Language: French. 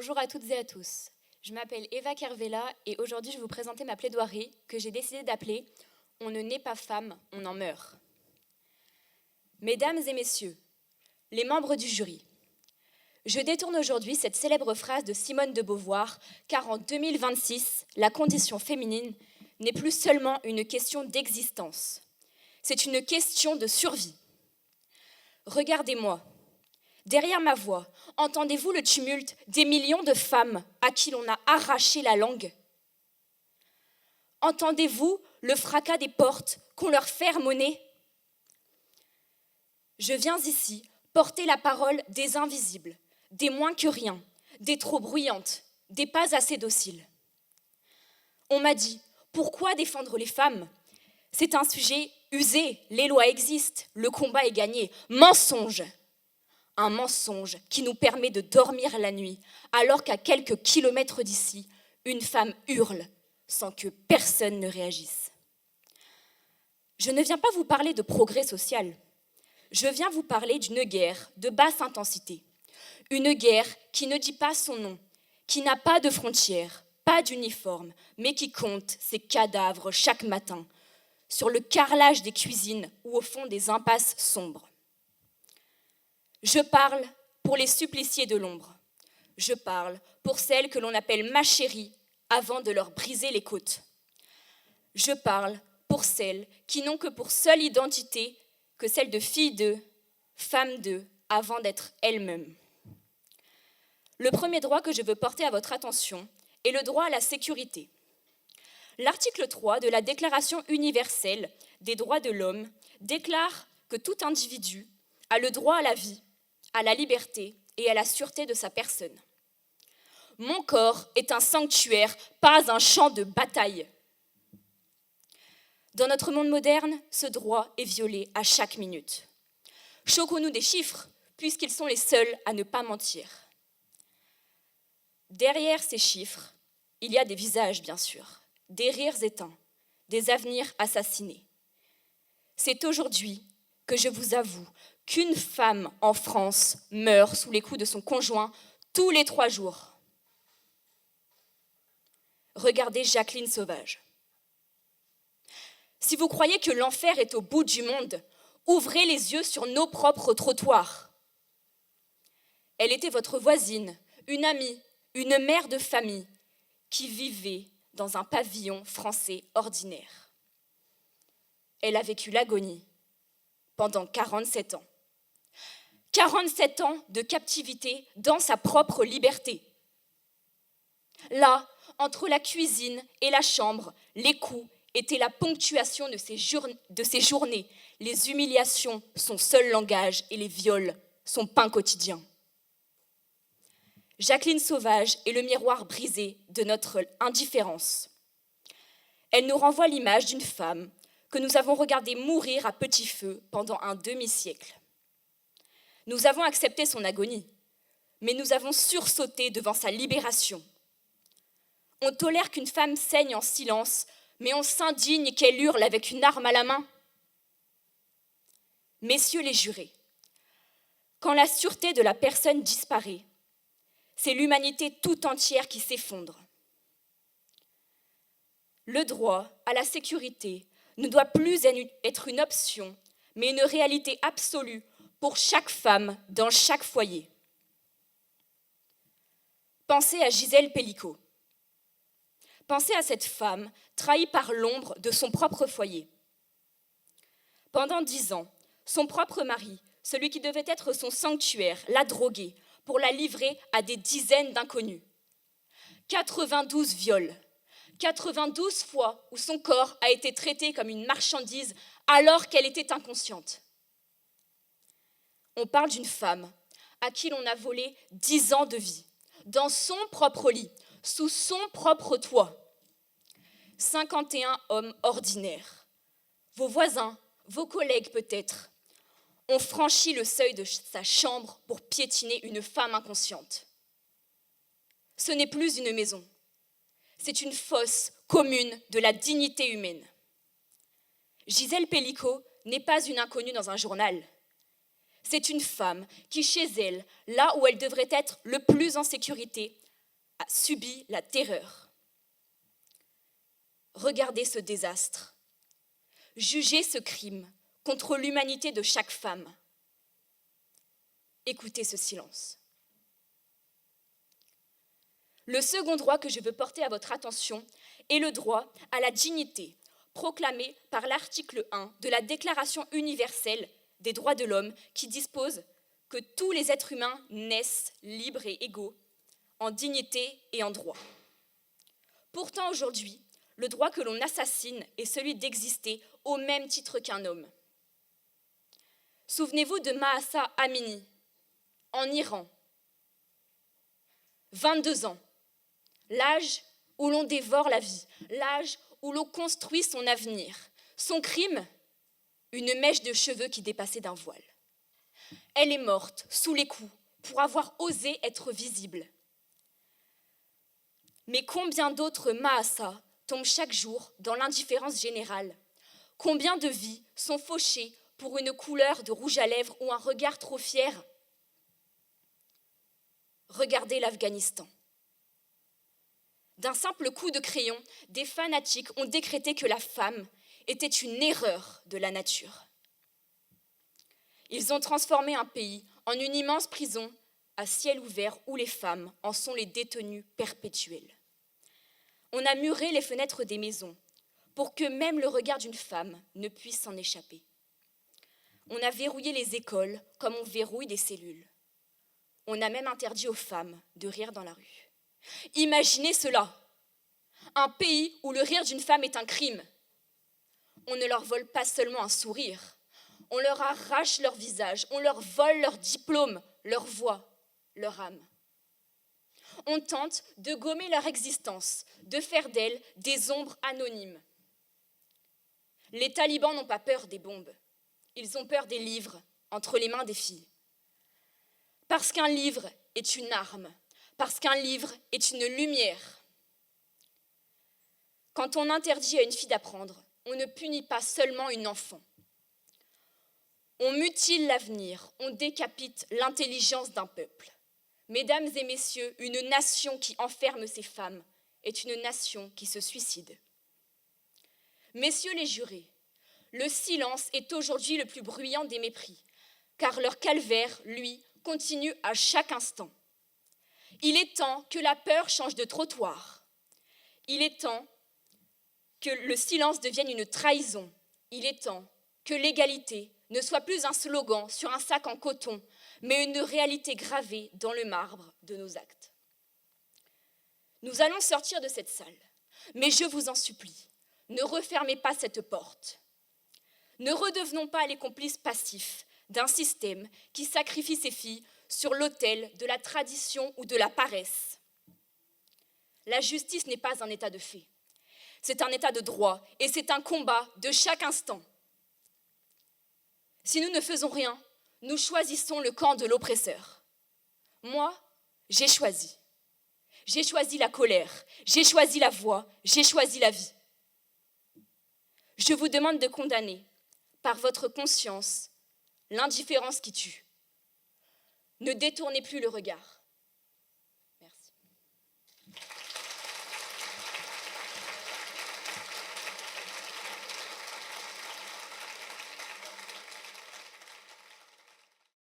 Bonjour à toutes et à tous. Je m'appelle Eva Kervella et aujourd'hui je vais vous présenter ma plaidoirie que j'ai décidé d'appeler « On ne naît pas femme, on en meurt ». Mesdames et messieurs, les membres du jury, je détourne aujourd'hui cette célèbre phrase de Simone de Beauvoir car en 2026, la condition féminine n'est plus seulement une question d'existence, c'est une question de survie. Regardez-moi. Derrière ma voix, entendez-vous le tumulte des millions de femmes à qui l'on a arraché la langue? Entendez-vous le fracas des portes qu'on leur ferme au nez? Je viens ici porter la parole des invisibles, des moins que rien, des trop bruyantes, des pas assez dociles. On m'a dit, pourquoi défendre les femmes? C'est un sujet usé, les lois existent, le combat est gagné. Mensonge! Un mensonge qui nous permet de dormir la nuit, alors qu'à quelques kilomètres d'ici, une femme hurle sans que personne ne réagisse. Je ne viens pas vous parler de progrès social. Je viens vous parler d'une guerre de basse intensité. Une guerre qui ne dit pas son nom, qui n'a pas de frontières, pas d'uniforme, mais qui compte ses cadavres chaque matin, sur le carrelage des cuisines ou au fond des impasses sombres. Je parle pour les suppliciés de l'ombre. Je parle pour celles que l'on appelle ma chérie avant de leur briser les côtes. Je parle pour celles qui n'ont que pour seule identité que celle de fille d'eux, femme d'eux, avant d'être elles-mêmes. Le premier droit que je veux porter à votre attention est le droit à la sécurité. L'article 3 de la Déclaration universelle des droits de l'homme déclare que tout individu a le droit à la vie, à la liberté et à la sûreté de sa personne. Mon corps est un sanctuaire, pas un champ de bataille. Dans notre monde moderne, ce droit est violé à chaque minute. Choquons-nous des chiffres, puisqu'ils sont les seuls à ne pas mentir. Derrière ces chiffres, il y a des visages, bien sûr, des rires éteints, des avenirs assassinés. C'est aujourd'hui que je vous avoue qu'une femme en France meurt sous les coups de son conjoint tous les 3 jours. Regardez Jacqueline Sauvage. Si vous croyez que l'enfer est au bout du monde, ouvrez les yeux sur nos propres trottoirs. Elle était votre voisine, une amie, une mère de famille qui vivait dans un pavillon français ordinaire. Elle a vécu l'agonie pendant 47 ans. 47 ans de captivité dans sa propre liberté. Là, entre la cuisine et la chambre, les coups étaient la ponctuation de ses journées, les humiliations, son seul langage et les viols, son pain quotidien. Jacqueline Sauvage est le miroir brisé de notre indifférence. Elle nous renvoie l'image d'une femme que nous avons regardée mourir à petit feu pendant un demi-siècle. Nous avons accepté son agonie, mais nous avons sursauté devant sa libération. On tolère qu'une femme saigne en silence, mais on s'indigne qu'elle hurle avec une arme à la main. Messieurs les jurés, quand la sûreté de la personne disparaît, c'est l'humanité tout entière qui s'effondre. Le droit à la sécurité ne doit plus être une option, mais une réalité absolue pour chaque femme dans chaque foyer. Pensez à Gisèle Pelicot. Pensez à cette femme trahie par l'ombre de son propre foyer. Pendant 10 ans, son propre mari, celui qui devait être son sanctuaire, l'a droguée pour la livrer à des dizaines d'inconnus. 92 viols, 92 fois où son corps a été traité comme une marchandise alors qu'elle était inconsciente. On parle d'une femme à qui l'on a volé 10 ans de vie, dans son propre lit, sous son propre toit. 51 hommes ordinaires, vos voisins, vos collègues peut-être, ont franchi le seuil de sa chambre pour piétiner une femme inconsciente. Ce n'est plus une maison, c'est une fosse commune de la dignité humaine. Gisèle Pelicot n'est pas une inconnue dans un journal. C'est une femme qui, chez elle, là où elle devrait être le plus en sécurité, a subi la terreur. Regardez ce désastre. Jugez ce crime contre l'humanité de chaque femme. Écoutez ce silence. Le second droit que je veux porter à votre attention est le droit à la dignité, proclamé par l'article 1 de la Déclaration universelle des droits de l'homme, qui dispose que tous les êtres humains naissent libres et égaux, en dignité et en droit. Pourtant, aujourd'hui, le droit que l'on assassine est celui d'exister au même titre qu'un homme. Souvenez-vous de Mahsa Amini, en Iran. 22 ans, l'âge où l'on dévore la vie, l'âge où l'on construit son avenir. Son crime, une mèche de cheveux qui dépassait d'un voile. Elle est morte sous les coups pour avoir osé être visible. Mais combien d'autres Mahsa tombent chaque jour dans l'indifférence générale? Combien de vies sont fauchées pour une couleur de rouge à lèvres ou un regard trop fier? Regardez l'Afghanistan. D'un simple coup de crayon, des fanatiques ont décrété que la femme était une erreur de la nature. Ils ont transformé un pays en une immense prison à ciel ouvert où les femmes en sont les détenues perpétuelles. On a muré les fenêtres des maisons pour que même le regard d'une femme ne puisse s'en échapper. On a verrouillé les écoles comme on verrouille des cellules. On a même interdit aux femmes de rire dans la rue. Imaginez cela, un pays où le rire d'une femme est un crime. On ne leur vole pas seulement un sourire, on leur arrache leur visage, on leur vole leur diplôme, leur voix, leur âme. On tente de gommer leur existence, de faire d'elles des ombres anonymes. Les talibans n'ont pas peur des bombes, ils ont peur des livres entre les mains des filles. Parce qu'un livre est une arme, parce qu'un livre est une lumière. Quand on interdit à une fille d'apprendre, on ne punit pas seulement une enfant. On mutile l'avenir, on décapite l'intelligence d'un peuple. Mesdames et messieurs, une nation qui enferme ses femmes est une nation qui se suicide. Messieurs les jurés, le silence est aujourd'hui le plus bruyant des mépris, car leur calvaire, lui, continue à chaque instant. Il est temps que la peur change de trottoir. Il est temps que le silence devienne une trahison. Il est temps que l'égalité ne soit plus un slogan sur un sac en coton, mais une réalité gravée dans le marbre de nos actes. Nous allons sortir de cette salle, mais je vous en supplie, ne refermez pas cette porte. Ne redevenons pas les complices passifs d'un système qui sacrifie ses filles sur l'autel de la tradition ou de la paresse. La justice n'est pas un état de fait, c'est un état de droit et c'est un combat de chaque instant. Si nous ne faisons rien, nous choisissons le camp de l'oppresseur. Moi, j'ai choisi. J'ai choisi la colère, j'ai choisi la voix, j'ai choisi la vie. Je vous demande de condamner, par votre conscience, l'indifférence qui tue. Ne détournez plus le regard.